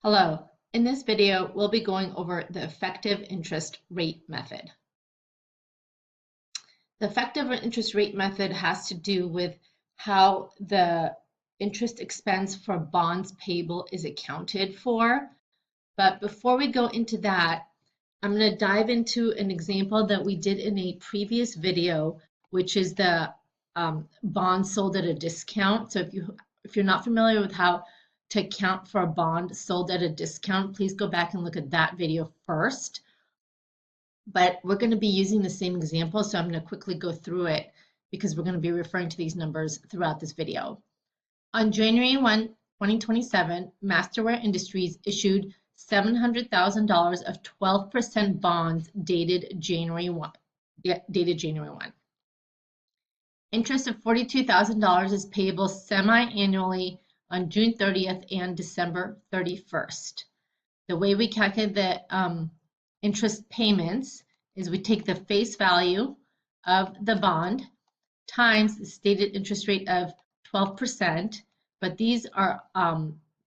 Hello. In this video, we'll be going over the effective interest rate method. The effective interest rate method has to do with how the interest expense for bonds payable is accounted for. But before we go into that, I'm going to dive into an example that we did in a previous video, which is the bond sold at a discount. So if you're not familiar with how to account for a bond sold at a discount, please go back and look at that video first. But we're going to be using the same example, so I'm going to quickly go through it because we're going to be referring to these numbers throughout this video. On January 1, 2027, Masterwear Industries issued $700,000 of 12% bonds dated January 1. Interest of $42,000 is payable semi-annually on June 30th and December 31st. The way we calculate the interest payments is we take the face value of the bond times the stated interest rate of 12%, but these are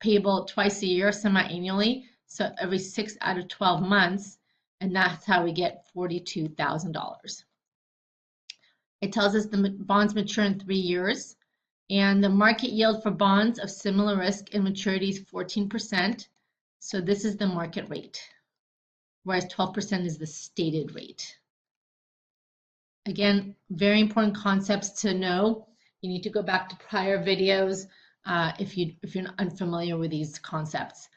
payable twice a year, semi-annually, so every 6 out of 12 months, and that's how we get $42,000. It tells us the bonds mature in 3 years, and the market yield for bonds of similar risk and maturity is 14%, so this is the market rate, whereas 12% is the stated rate. Again, very important concepts to know. You need to go back to prior videos if you're unfamiliar with these concepts.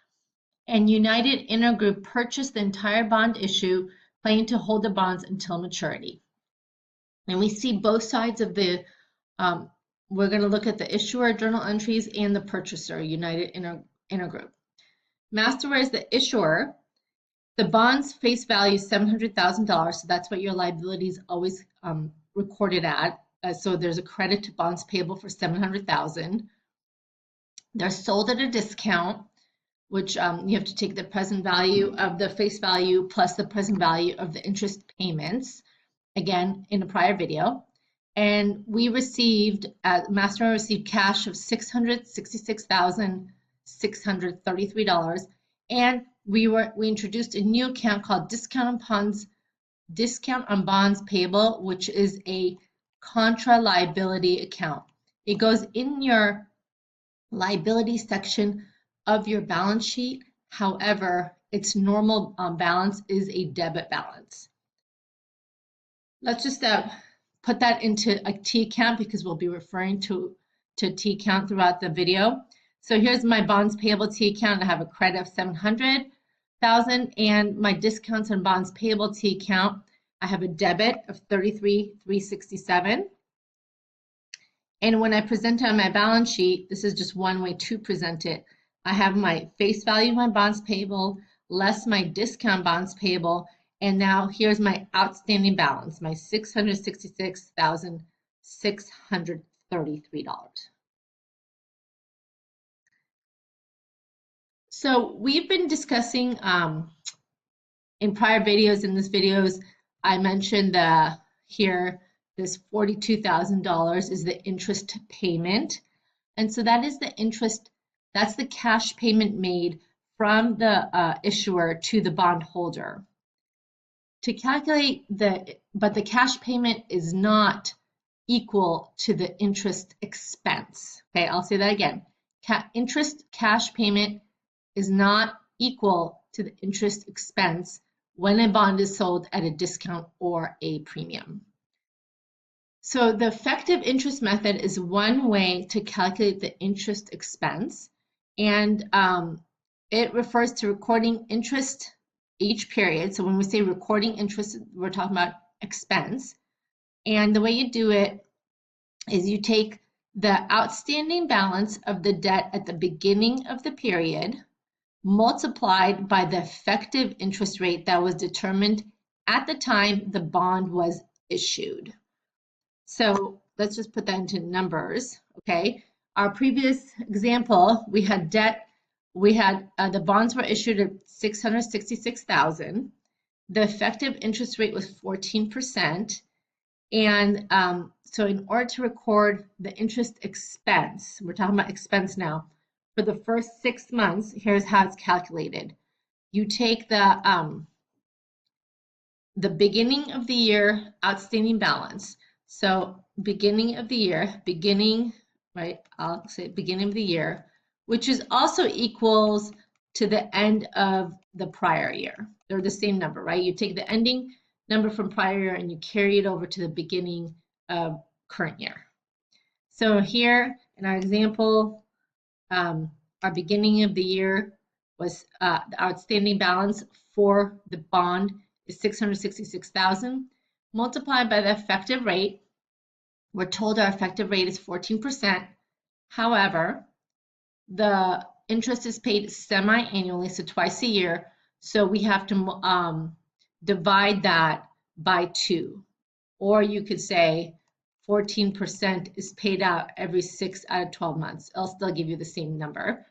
And United Intergroup purchased the entire bond issue, planning to hold the bonds until maturity. And we see both sides of the, we're going to look at the issuer journal entries and the purchaser, United Intergroup. Masterwear is the issuer. The bond's face value is $700,000, so that's what your liability is always recorded at. So there's a credit to bonds payable for $700,000. They're sold at a discount, which you have to take the present value of the face value plus the present value of the interest payments, again, in a prior video. And we received, Masterwear received cash of $666,633, and we introduced a new account called discount on bonds payable, which is a contra liability account. It goes in your liability section of your balance sheet. However, its normal balance is a debit balance. Let's just put that into a T account because we'll be referring to T account throughout the video. So here's my bonds payable T account. I have a credit of $700,000, and my discounts on bonds payable T account, I have a debit of $33,367. And when I present it on my balance sheet, this is just one way to present it. I have my face value of my bonds payable less my discount bonds payable, and now here's my outstanding balance, my $666,633. So we've been discussing in prior videos. In this videos, I mentioned here this $42,000 is the interest payment, and so that is the interest. That's the cash payment made from the issuer to the bondholder. To calculate but the cash payment is not equal to the interest expense. Okay, I'll say that again. Interest cash payment is not equal to the interest expense when a bond is sold at a discount or a premium. So the effective interest method is one way to calculate the interest expense, and it refers to recording interest each period. So when we say recording interest, we're talking about expense. And the way you do it is you take the outstanding balance of the debt at the beginning of the period multiplied by the effective interest rate that was determined at the time the bond was issued. So let's just put that into numbers, okay? Our previous example, we had debt, the bonds were issued at $666,000. The effective interest rate was 14%. And so in order to record the interest expense, we're talking about expense now, for the first 6 months, here's how it's calculated. You take the beginning of the year outstanding balance. So beginning of the year, right? I'll say beginning of the year, which is also equals to the end of the prior year. They're the same number, right? You take the ending number from prior year and you carry it over to the beginning of current year. So here in our example, our beginning of the year was the outstanding balance for the bond is $666,000 multiplied by the effective rate. We're told our effective rate is 14%. However, the interest is paid semi-annually, so twice a year. So we have to divide that by 2. Or you could say 14% is paid out every 6 out of 12 months. It'll still give you the same number.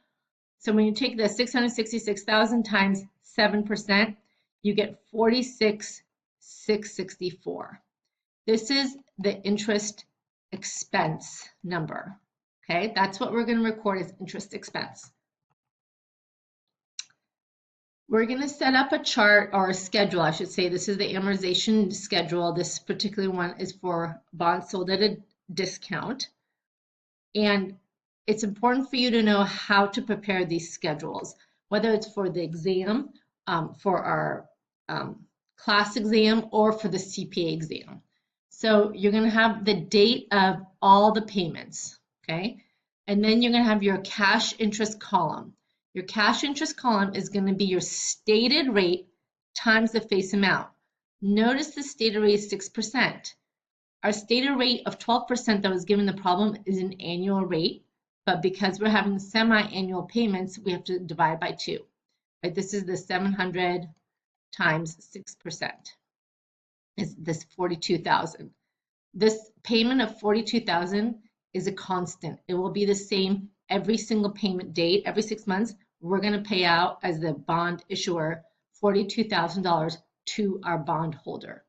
So when you take the 666,000 times 7%, you get 46,664. This is the interest expense number. Okay, that's what we're going to record as interest expense. We're going to set up a chart or a schedule, I should say. This is the amortization schedule. This particular one is for bonds sold at a discount. And it's important for you to know how to prepare these schedules, whether it's for the exam, for our class exam, or for the CPA exam. So you're going to have the date of all the payments, okay? And then you're going to have your cash interest column. Your cash interest column is going to be your stated rate times the face amount. Notice the stated rate is 6%. Our stated rate of 12% that was given the problem is an annual rate, but because we're having semi-annual payments, we have to divide by 2. Right? This is the 700 times 6%. Is this 42,000. This payment of 42,000 is a constant. It will be the same every single payment date. Every 6 months, we're going to pay out as the bond issuer $42,000 to our bond holder.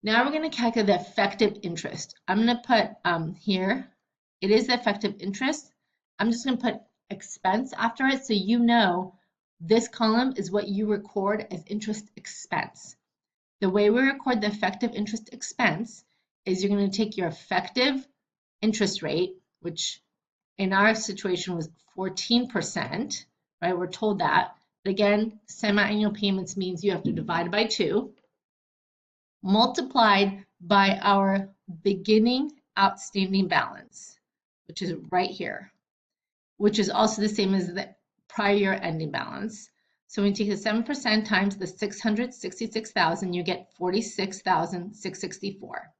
Now we're going to calculate the effective interest. I'm going to put here, it is the effective interest. I'm just going to put expense after it so you know this column is what you record as interest expense. The way we record the effective interest expense is you're going to take your effective interest rate, which in our situation was 14%, right? We're told that. But again, semi-annual payments means you have to divide by 2. Multiplied by our beginning outstanding balance, which is right here, which is also the same as the prior year ending balance. So when you take the 7% times the 666,000, you get 46,664.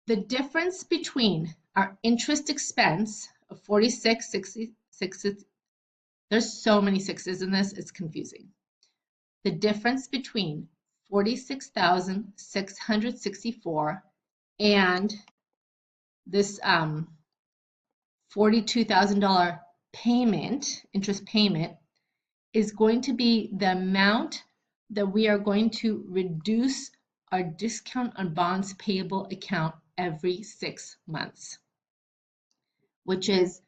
The difference between our interest expense of 46,666, there's so many sixes in this, it's confusing. The difference between 46,664 and this $42,000 payment, interest payment, is going to be the amount that we are going to reduce our discount on bonds payable account every 6 months, which is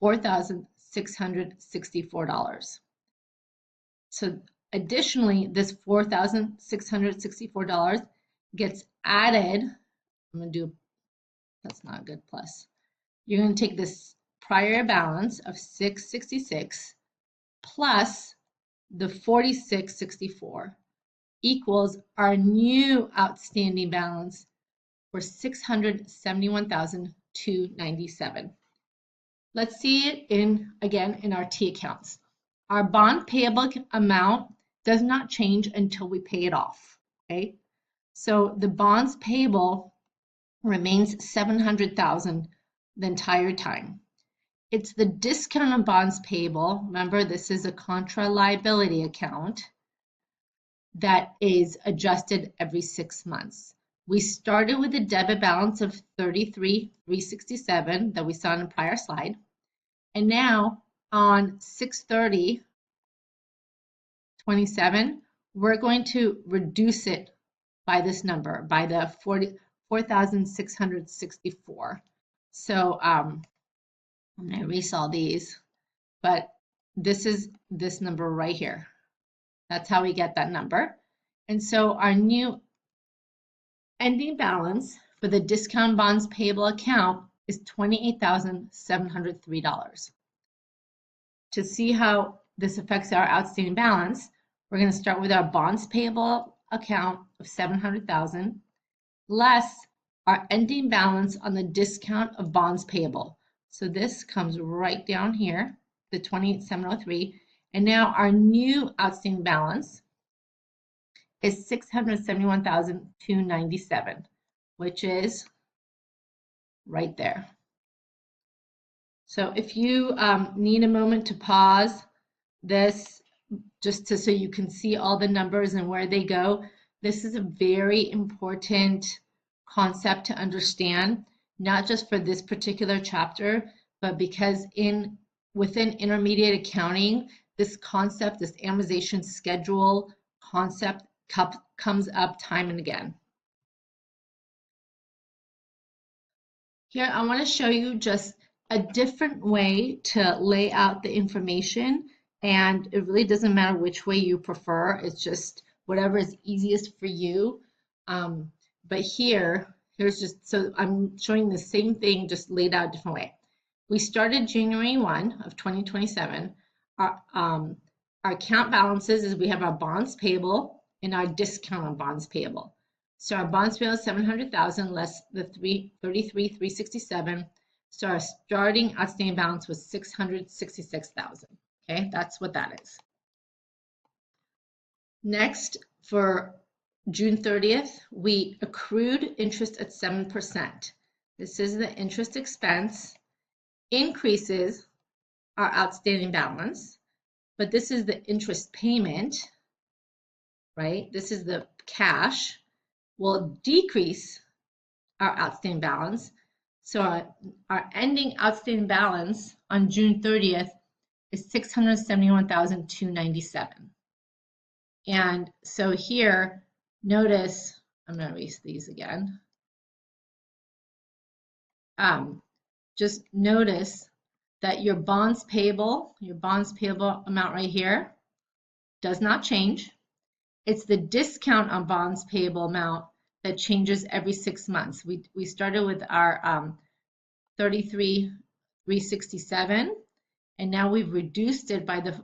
$4,664. So additionally, this $4,664 gets added. I'm going to do, that's not a good plus. You're going to take this prior balance of 666 plus the 4664 equals our new outstanding balance for $671,297. Let's see it again in our T accounts. Our bond payable amount does not change until we pay it off. Okay, so the bonds payable remains $700,000 the entire time. It's the discount on bonds payable. Remember, this is a contra liability account that is adjusted every 6 months. We started with a debit balance of $33,367 that we saw in a prior slide. And now on 6/30/27, we're going to reduce it by this number, by the 4,664. So I'm going to erase all these, but this is this number right here. That's how we get that number. And so our new ending balance for the discount bonds payable account is $28,703. To see how this affects our outstanding balance, we're going to start with our bonds payable account of $700,000 less our ending balance on the discount of bonds payable. So this comes right down here, the $28,703, and now our new outstanding balance is $671,297, which is right there. So if you need a moment to pause this just so you can see all the numbers and where they go, this is a very important concept to understand, not just for this particular chapter, but because within intermediate accounting, this concept, this amortization schedule concept comes up time and again. Here, I want to show you just a different way to lay out the information, and it really doesn't matter which way you prefer. It's just whatever is easiest for you. But here's just, so I'm showing the same thing, just laid out a different way. We started January 1 of 2027. Our account balances is we have our bonds payable and our discount on bonds payable. So our bonds payable is 700,000 less the 333,367. So our starting outstanding balance was 666,000. Okay, that's what that is. Next, for June 30th, we accrued interest at 7%. This is the interest expense, increases our outstanding balance, but this is the interest payment, right? This is the cash, will decrease our outstanding balance. So our ending outstanding balance on June 30th is $671,297. And so here, notice, I'm going to erase these again. Just notice that your bonds payable amount right here does not change. It's the discount on bonds payable amount that changes every 6 months. We started with our 33,367, and now we've reduced it by the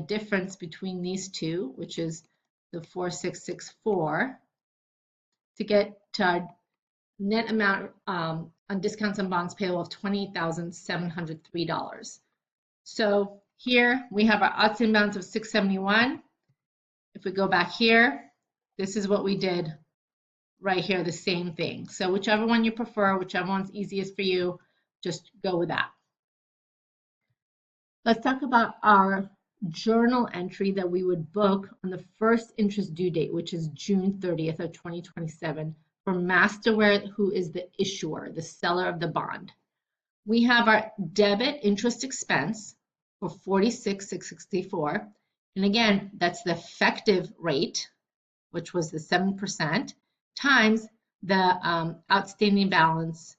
difference between these two, which is the 4,664, to get to our net amount on discounts on bonds payable of $28,703. So here we have our outstanding balance of 671. If we go back here, this is what we did right here, the same thing. So whichever one you prefer, whichever one's easiest for you, just go with that. Let's talk about our journal entry that we would book on the first interest due date, which is June 30th of 2027 for Masterware, who is the issuer, the seller of the bond. We have our debit interest expense for $46,664. And again, that's the effective rate, which was the 7%, times the outstanding balance.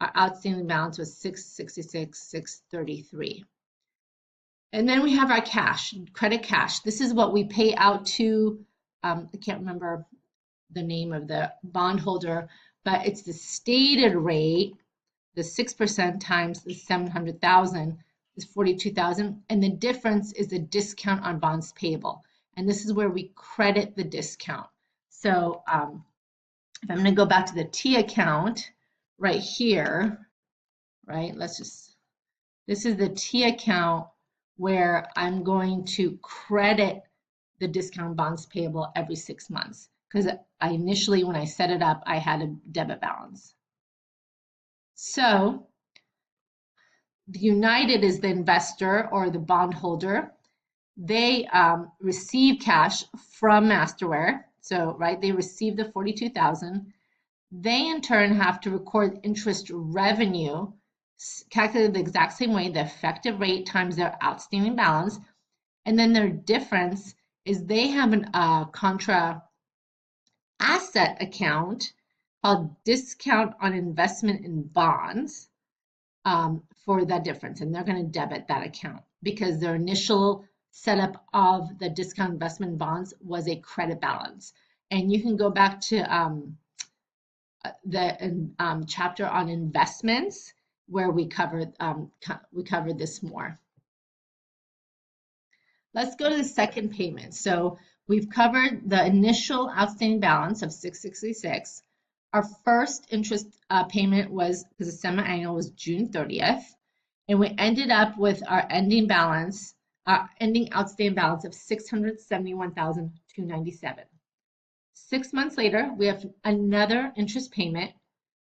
Our outstanding balance was $666,633. And then we have our cash, credit cash. This is what we pay out to, I can't remember the name of the bondholder, but it's the stated rate, the 6% times the 700,000 is 42,000, and the difference is the discount on bonds payable. And this is where we credit the discount. So if I'm going to go back to the T account right here, right? this is the T account where I'm going to credit the discount bonds payable every 6 months, because I initially, when I set it up, I had a debit balance. So the United is the investor or the bondholder. They receive cash from Masterware. So, right, they receive the $42,000. They in turn have to record interest revenue, calculated the exact same way, the effective rate times their outstanding balance. And then their difference is they have a contra asset account called discount on investment in bonds. for that difference, and they're going to debit that account because their initial setup of the discount investment bonds was a credit balance. And you can go back to the chapter on investments where we covered this more. Let's go to the second payment. So we've covered the initial outstanding balance of $666. Our first interest payment was, because the semi-annual was June 30th, and we ended up with our ending balance, ending outstanding balance of $671,297. 6 months later, we have another interest payment.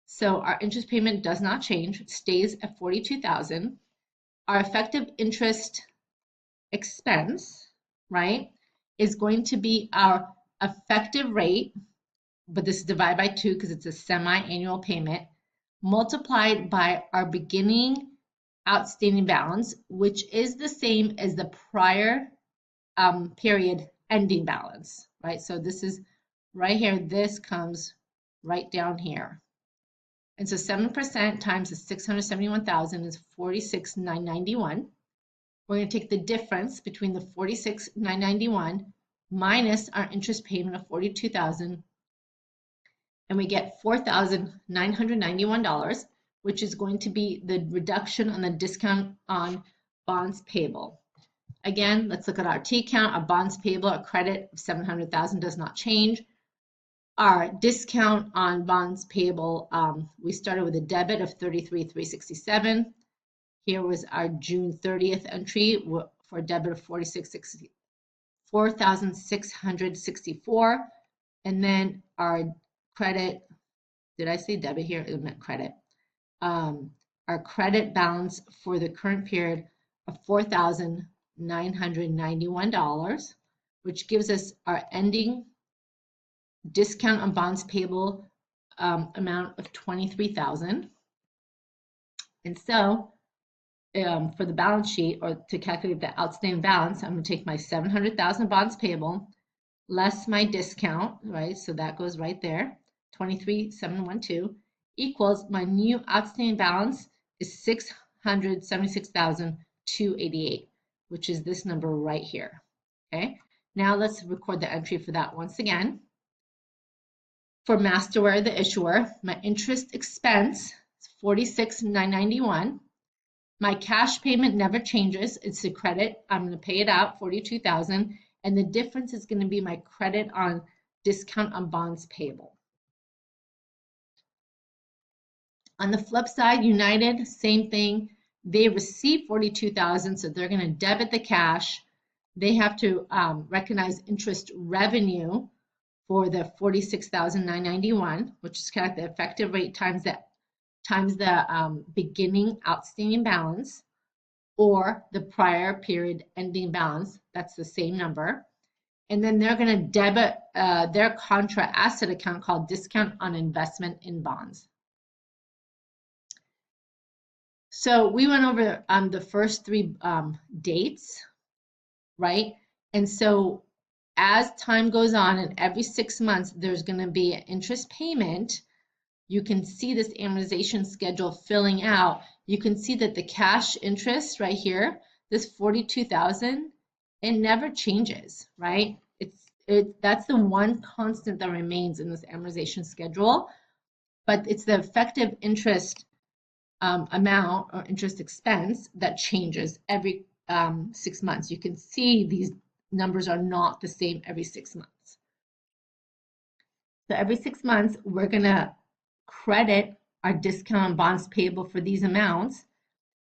So our interest payment does not change, it stays at $42,000. Our effective interest expense, right, is going to be our effective rate, but this is divided by 2 because it's a semi-annual payment, multiplied by our beginning outstanding balance, which is the same as the prior period ending balance, right? So this is right here, this comes right down here. And so 7% times the 671,000 is 46,991. We're going to take the difference between the 46,991 minus our interest payment of 42,000, and we get $4,991, which is going to be the reduction on the discount on bonds payable. Again, let's look at our T count. Our bonds payable, our credit of $700,000 does not change. Our discount on bonds payable, we started with a debit of $33,367. Here was our June 30th entry for a debit of $4,664. And then our credit, did I say debit here? It meant credit. Our credit balance for the current period of $4,991, which gives us our ending discount on bonds payable amount of $23,000. And so for the balance sheet, or to calculate the outstanding balance, I'm going to take my $700,000 bonds payable less my discount, right? So that goes right there, 23,712 equals my new outstanding balance is $676,288, which is this number right here. Okay. Now let's record the entry for that once again. For Masterware, the issuer, my interest expense is $46,991. My cash payment never changes. It's a credit. I'm going to pay it out, $42,000, and the difference is going to be my credit on discount on bonds payable. On the flip side, United, same thing. They receive $42,000, so they're going to debit the cash. They have to recognize interest revenue for the $46,991, which is kind of the effective rate times the beginning outstanding balance, or the prior period ending balance. That's the same number. And then they're going to debit their contra asset account called discount on investment in bonds. So we went over the first three dates, right? And so as time goes on, and every 6 months, there's going to be an interest payment. You can see this amortization schedule filling out. You can see that the cash interest right here, this $42,000, it never changes, right? That's the one constant that remains in this amortization schedule, but it's the effective interest amount or interest expense that changes every 6 months. You can see these numbers are not the same every 6 months. So every 6 months, we're going to credit our discount on bonds payable for these amounts.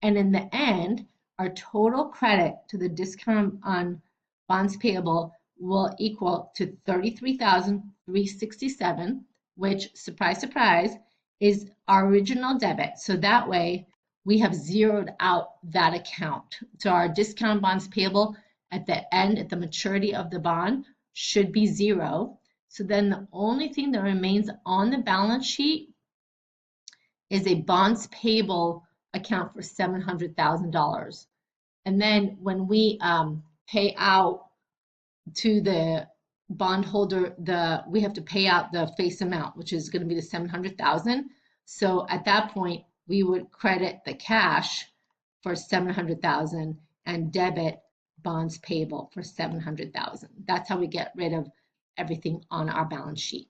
And in the end, our total credit to the discount on bonds payable will equal to $33,367, which, surprise, surprise, is our original debit. So that way, we have zeroed out that account. So our discount bonds payable at the end, at the maturity of the bond, should be zero. So then the only thing that remains on the balance sheet is a bonds payable account for $700,000. And then when we pay out to the bondholder, we have to pay out the face amount, which is going to be the $700,000. So at that point, we would credit the cash for 700,000 and debit bonds payable for 700,000. That's how we get rid of everything on our balance sheet.